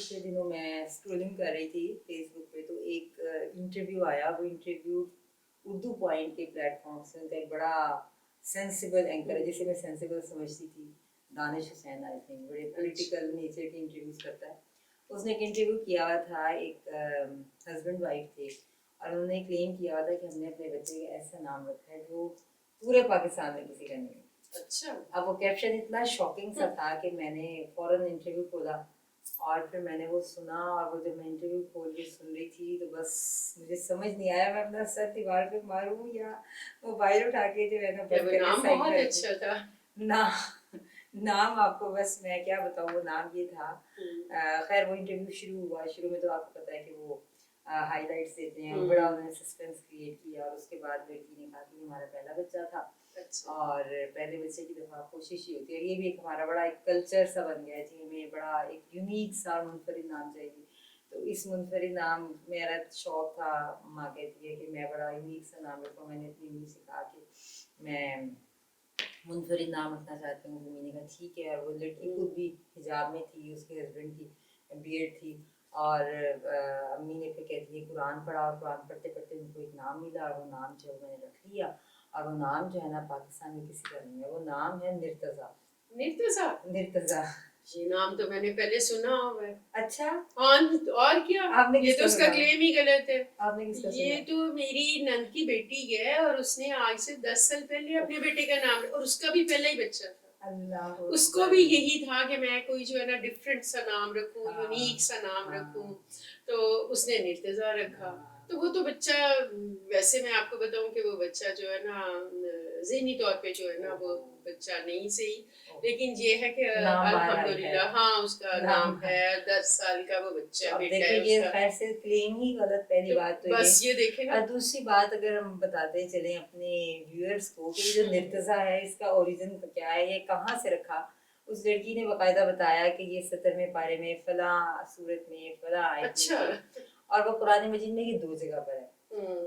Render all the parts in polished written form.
पिछले दिनों मैं स्क्रॉलिंग कर रही थी फेसबुक पे, तो एक इंटरव्यू आया। वो इंटरव्यू उर्दू पॉइंट के प्लेटफॉर्म से, उनका एक बड़ा सेंसिबल एंकर है जिसे मैं सेंसिबल समझती थी, दानिश हुसैन, आई थिंक बड़े पॉलिटिकल नेचर के इंटरव्यूज करता है। उसने एक इंटरव्यू किया हुआ था, एक हस्बैंड वाइफ थे, और उन्होंने क्लेम किया हुआ था कि हमने अपने बच्चे का ऐसा नाम रखा है जो पूरे पाकिस्तान में किसी का नहीं है। अच्छा। अब वो कैप्शन इतना शॉकिंग सा था कि मैंने फौरन इंटरव्यू खोला और फिर मैंने वो सुना, और वो जब मैं इंटरव्यू खोल के सुन रही थी तो बस मुझे समझ नहीं आया मैं अपना सर दीवार पे मारूं या मोबाइल उठा के जो है ना बंद करके नाम साइड बहुत कर अच्छा था। ना। नाम आपको बस मैं क्या बताऊँ, वो नाम ये था। खैर वो इंटरव्यू शुरू हुआ, शुरू में तो आपको पता है कि वो हाईलाइट्स देते हैं, बड़ा उन्होंने सस्पेंस क्रिएट किया, और उसके बाद लड़की ने कहा कि हमारा पहला बच्चा था। अच्छा। और पहले बच्चे की दफ़ा कोशिश ही होती है, ये भी एक हमारा बड़ा एक कल्चर सा बन गया है जी, हमें बड़ा एक यूनिक सा मुनफरिद नाम चाहिए। तो इस मुनफरिद नाम, मेरा शौक था, माँ कहती है कि मैं बड़ा यूनिक सा नाम रखूँ। मैंने अपनी मम्मी से कहा कि मैं मुनफरिद नाम रखना चाहती हूँ। मम्मी ने कहा ठीक है। और वो लड़की खुद भी हिजाब में थी, उसके हस्बैंड की बीएड थी, और अम्मी ने फिर कहती है कुरान पढ़ा, और कुरान पढ़ते पढ़ते उनको एक नाम मिला, और वो नाम जो है मैंने रख लिया। और वो नाम जो है ना पाकिस्तान में किसी का नहीं है, वो नाम है निर्तज़ा। निर्तजा। निर्तज़ा। ये नाम तो मैंने पहले सुना हुआ है। अच्छा, हाँ, और क्या। आपने ये तो किसका उसका सुना? क्लेम ही गलत है। आपने किसका ये सुना? तो मेरी नंद की बेटी है, और उसने आज से 10 साल पहले अपने बेटे का नाम, और उसका भी पहला ही बच्चा था। अल्लाह उसको भी यही था कि मैं कोई जो है ना डिफरेंट सा नाम रखूं, हाँ, यूनिक सा नाम हाँ, रखूं। तो उसने निर्तजा रखा। हाँ, तो वो तो बच्चा, वैसे मैं आपको बताऊं कि वो बच्चा जो है ना ज़हनी तौर पे जो है ना वो बच्चा नहीं सही, लेकिन ये है कि नाम बहरहाल है। अल्हम्दुलिल्लाह, हाँ, उसका नाम नाम है, 10 साल का वो तो बच्चा अब बेटा देखें, है ये उसका। खैर से क्लेम ही गलत, पहली तो बात तो ये। बस ये देखे ना। और दूसरी बात, अगर हम बताते चलें अपने व्यूअर्स को कि ये जो निर्तज़ा है इसका ओरिजिन क्या है, ये कहाँ से रखा। उस लड़की ने बाकायदा बताया कि ये 17वें पारे में फला सूरत में फला आयत अच्छा। में है, और वो कुरान मजीद में ये 2 जगह पर है।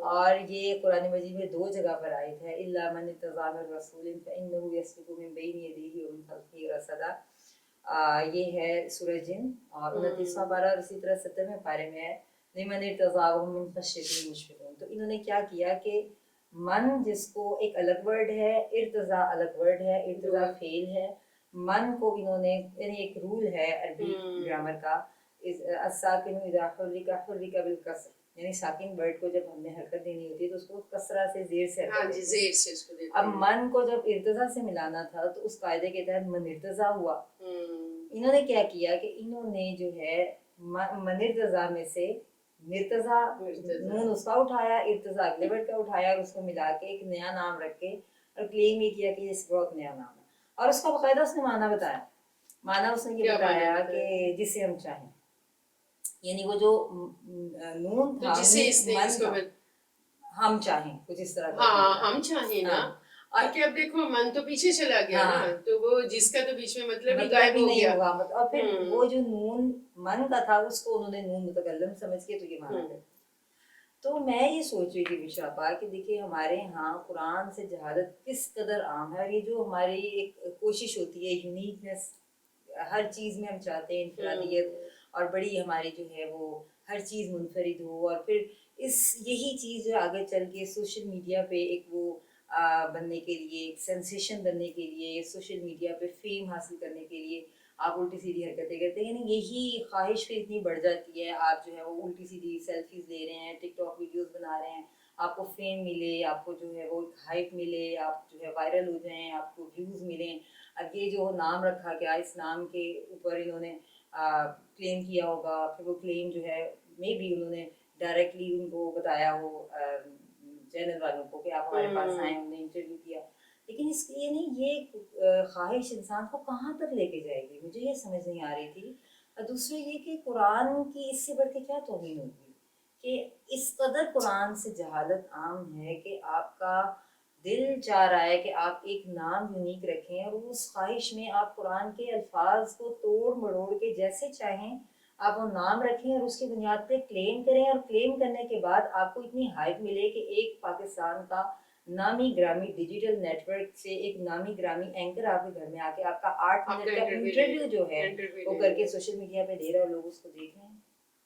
और ये कुरान मजीद में 2 जगह पर आयत है, इल्ला मन इत्तज़ा मिर रसूलिन फ़इन्नहु यस्लुकु मिन बैनि यदैहि व मिन खल्फिही रसदा। ये है सूरह जिन, और 29वां पारा, और इसी तरह 17वें पारे में है लिमन इर्तज़ाहुम मिन खश्यतिही मुशफ़िक़ून। तो इन्होंने क्या किया कि मन, जिसको एक अलग वर्ड है, इर्तज़ा अलग वर्ड है, इर्तज़ा फेल है। मन को इन्होंने, यानी एक रूल है अरबी ग्रामर का, इस अस्साकिनु इज़ा हुर्रिका हुर्रिका बिल कसर, यानी साकिन वर्ड को जब हमने हरकत देनी होती है तो उसको कसरा से, ज़ेर से हाँ हरकत जी, देते हैं। ज़ेर से उसको देते अब हैं। मन को जब इर्तज़ा से मिलाना था तो उस कायदे के तहत मनिर्तज़ा हुआ। इन्होंने क्या किया कि इन्होंने जो है मनिर्तज़ा में से निर्तज़ा, नून उसका उठाया, इर्तज़ा अगले वर्ड का उठाया, और उसको मिला के एक नया नाम रख के, और क्लेम ये किया कि इस बहुत नया नाम है। और उसका बाकायदा उसने माना बताया। माना उसने ये बताया कि जिसे हम चाहें, यानी वो जो नून था, जिसे इसने मन इसको था, हम चाहें कुछ इस तरह का हाँ, बताया। हम चाहें ना। हाँ, क्योंकि अब देखो मन तो पीछे चला गया ना, हाँ, तो वो जिसका तो बीच में मतलब ही मतलब गायब ही हो नहीं गया। होगा, मतलब। और फिर वो जो नून मन का था उसको उन्होंने नून मुतकल्लम समझ के तो ये माना है। तो मैं ये सोच रही थी विशाखा कि देखिए हमारे यहाँ कुरान से जहालत किस कदर आम है, और ये जो हमारी एक कोशिश होती है यूनिकनेस, हर चीज़ में हम चाहते हैं इनफरादियत, और बड़ी हमारी जो है वो हर चीज़ मुनफरिद हो, और फिर इस यही चीज़ जो आगे चल के सोशल मीडिया पे एक वो बनने के लिए, एक सेंसेशन बनने के लिए, सोशल मीडिया पे फेम हासिल करने के लिए आप उल्टी सीधी हरकतें करते हैं, यानी यही ख्वाहिश फिर इतनी बढ़ जाती है। आप जो है वो उल्टी सीधी सेल्फीज ले रहे हैं, टिकटॉक वीडियोस बना रहे हैं, आपको फेम मिले, आपको जो है वो हाइप मिले, आप जो है वायरल हो जाएं, आपको व्यूज़ मिलें। अब ये जो नाम रखा गया, इस नाम के ऊपर इन्होंने क्लेम किया होगा, फिर वो क्लेम जो है मे बी उन्होंने डायरेक्टली उनको बताया हो चैनल वालों को कि आप हमारे पास आए, उन्होंने इंटरव्यू किया। लेकिन इसलिए नहीं, ये ख्वाहिश इंसान को कहाँ तक लेके जाएगी, मुझे ये समझ नहीं आ रही थी। और दूसरे ये कि कुरान की इससे बढ़ के क्या तौहीन होगी कि इस कदर कुरान से जहालत आम है कि आपका दिल चाह रहा है कि आप एक नाम यूनिक रखें, और उस ख्वाहिश में आप कुरान के अल्फाज को तोड़ मरोड़ के जैसे चाहें आप वो नाम रखें, और उसकी बुनियाद पे क्लेम करें, और क्लेम करने के बाद आपको इतनी हाइप मिले कि एक पाकिस्तान का नामी ग्रामी डिजिटल नेटवर्क से एक नामी ग्रामी एंकर आपके घर में आके आपका 8 मिनट का इंटरव्यू जो है वो करके सोशल मीडिया पे दे रहा है, लोग उसको देख रहे हैं।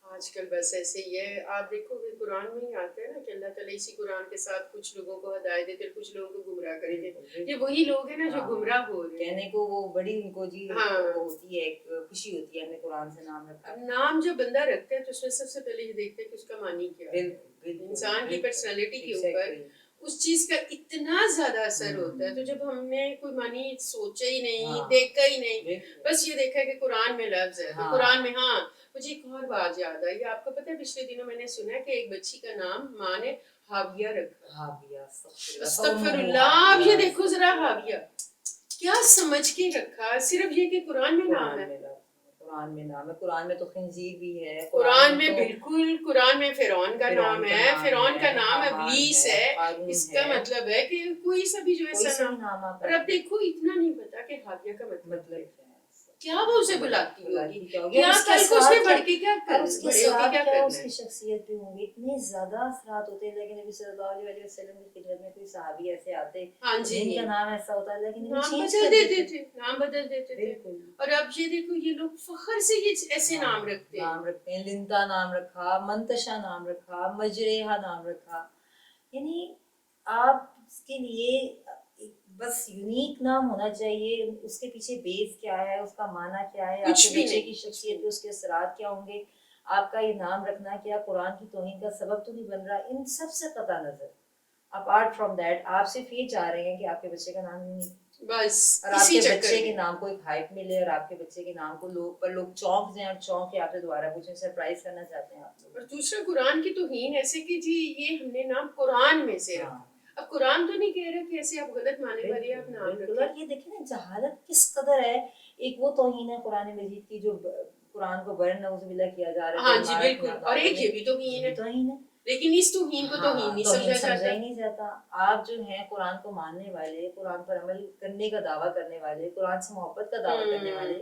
आजकल बस ऐसे ही है। आप देखोगे कुरान में ही आता है ना कि अल्लाह ताला इसी कुरान के साथ कुछ लोगों को हिदायत देते हैं, कुछ लोगों को गुमराह कर देते। ये वही लोग हैं ना जो गुमराह हो रहे हैं। कहने को वो बड़ी उनको जी हाँ। वो होती है, एक खुशी होती है हमने कुरान से नाम रखा। अब नाम जब बंदा रखता है तो उसमें सबसे पहले ये देखते हैं कि उसका मानी क्या है। इंसान की पर्सनालिटी के ऊपर उस चीज का इतना ज्यादा असर होता है। तो जब हमने कोई मानी सोचा ही नहीं, देखा ही नहीं, बस ये देखा कि कुरान में लफ्ज है तो कुरान में। हाँ, मुझे एक और बात याद आई। आपको पता है पिछले दिनों मैंने सुना कि एक बच्ची का नाम माँ ने हाविया रखा। हाविया, अस्तगफिरुल्लाह। आप ये देखो जरा, हाविया क्या समझ के रखा, सिर्फ ये कि कुरान में नाम है। कुरान में नाम है, कुरान में तो खिंजीर भी है, कुरान में बिल्कुल, कुरान में फिरौन का नाम है, फिरौन का नाम इब्लीस है। इसका मतलब है कि कोई सा भी जो है ऐसा नाम। और अब देखो इतना नहीं पता कि हाविया का मतलब क्या वो उसे बुलाती होगी, क्या कल को उसने बढ़ के क्या कर, बड़े होके क्या करना है। उसकी शख्सियत पे होंगे इतने ज्यादा असरात होते हैं। लेकिन नबी सल्लल्लाहु अलैहि वसल्लम की खिदमत में कोई सहाबी ऐसे आते जिनका नाम ऐसा होता है, लेकिन नाम बदल देते थे, नाम बदल देते थे। और अब ये देखो ये लोग फखर से ये ऐसे नाम रखते हैं। लिंदा नाम रखा, मंतशा नाम रखा, मजरेहा नाम रखा। यानी आपके लिए बस यूनिक नाम होना चाहिए। उसके पीछे बेस क्या है, उसका माना क्या है, आपके बच्चे की शख्सियत पे उसके असरात क्या होंगे, आपका ये नाम रखना क्या कुरान की तौहीन का सबब तो नहीं बन रहा, इन सब से कता नजर। अपार्ट फ्रॉम दैट आप सिर्फ ये चाह रहे हैं कि आपके बच्चे का नाम यूनिक बस, और आपके बच्चे के नाम को एक हाइप मिले और आपके बच्चे के नाम को लोग चौंक जाएं और चौंक के आपसे दोबारा पूछें, सरप्राइज करना चाहते हैं आप लोग। और दूसरा कुरान की तौहीन ऐसे कि जी ये हमने नाम कुरान में से रखा। अब कुरान तो नहीं कह रहा कि ऐसे आप गलत माने वाले आप नाम रखें। और ये देखिए ना जहालत किस कदर है। एक वो तौहीन है कुरान मजीद की जो कुरान को बरन नऊजुबिल्लाह किया जा रहा है। हाँ जी बिल्कुल। और एक ये भी तौहीन है, लेकिन इस तौहीन को तौहीन नहीं समझा नहीं जाता। आप जो हैं कुरान को मानने वाले, कुरान पर अमल करने का दावा करने वाले, कुरान से मोहब्बत का दावा करने वाले,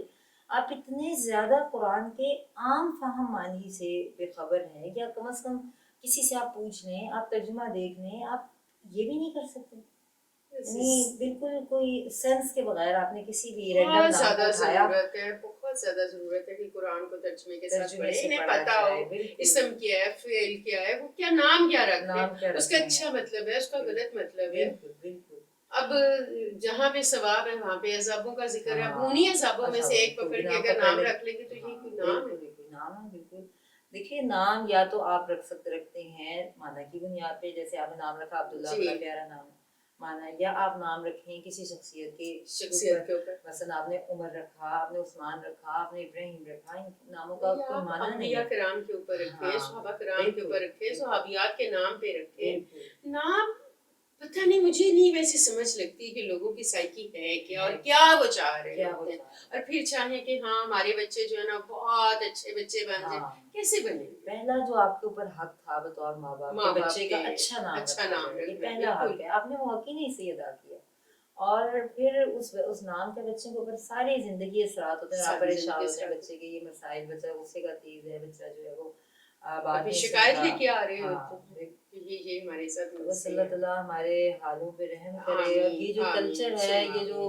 आप इतने ज्यादा कुरान के आम फहम मानी से बेखबर हैं कि आप कम से कम किसी से आप पूछ लें, आप तर्जुमा देख लें, आप ये भी नहीं कर सकते। नहीं, बिल्कुल कोई सेंस के बगैर आपने किसी भी रैंडम नाम को उठाया। बहुत ज्यादा जरूरत है कि कुरान को तर्जुमे के साथ पढ़े, इन्हें पता हो इसम क्या है, फेल क्या है, वो क्या नाम क्या रखते हैं, उसका अच्छा मतलब है, उसका गलत मतलब है। अब जहाँ पे सवाब है वहाँ पे अज़ाबों का जिक्र है। अब उन्हीं अज़ाबों में से एक पकड़ के अगर नाम रख लेंगे तो ये कोई नाम है। बिल्कुल। देखिए नाम या तो आप रखते हैं माना की बुनियाद पे, जैसे आपने नाम रखा अब्दुल्ला, बड़ा प्यारा नाम माना, या आप नाम रखें किसी शख्सियत के ऊपर। मसलन आपने उमर रखा, आपने उस्मान रखा, आपने इब्राहिम रखा। इन नामों का कोई माना नहीं है। किराम के ऊपर रखे, सहाबा किराम के ऊपर रखे, सहाबियात के नाम पे रखे। नाम पता नहीं, मुझे नहीं वैसे समझ लगती कि लोगों की साइकी है क्या और क्या वो चाह रहे होते हैं। और फिर चाहे कि हाँ हमारे बच्चे जो है ना बहुत अच्छे बच्चे बन जाए, कैसे बने? पहला जो आपके ऊपर हक था बतौर माँ बाप के बच्चे का अच्छा नाम ये पहला हक है, आपने वो हक ही नहीं सही अदा किया। और फिर उस नाम के बच्चे के ऊपर सारी जिंदगी असरात होते हैं, परेशान होते हैं बच्चे के, ये मसाइल, बच्चा गुस्से का तेज है, बच्चा जो है वो शिकायत लेके आ रहे होते हैं। ये हमारे साथ अल्लाह ताला हमारे हालों पे रहम करे। और ये जो कल्चर है, ये जो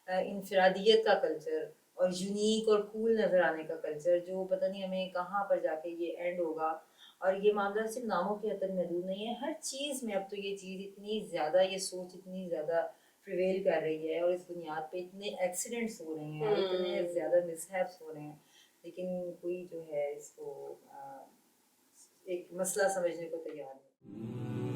इंफरादियत का कल्चर और यूनिक और कूल नजर आने का कल्चर, जो पता नहीं हमें कहाँ पर जाके ये एंड होगा। और ये मामला सिर्फ नामों के हद तक महदूद नहीं है, हर चीज़ में अब तो ये चीज़ इतनी ज़्यादा, ये सोच इतनी ज़्यादा प्रिवेल कर रही है और इस बुनियाद पे इतने एक्सीडेंट्स हो रहे हैं, इतने ज़्यादा मिसहैप्स हो रहे हैं, लेकिन कोई जो है इसको एक मसला समझने को तैयार नहीं।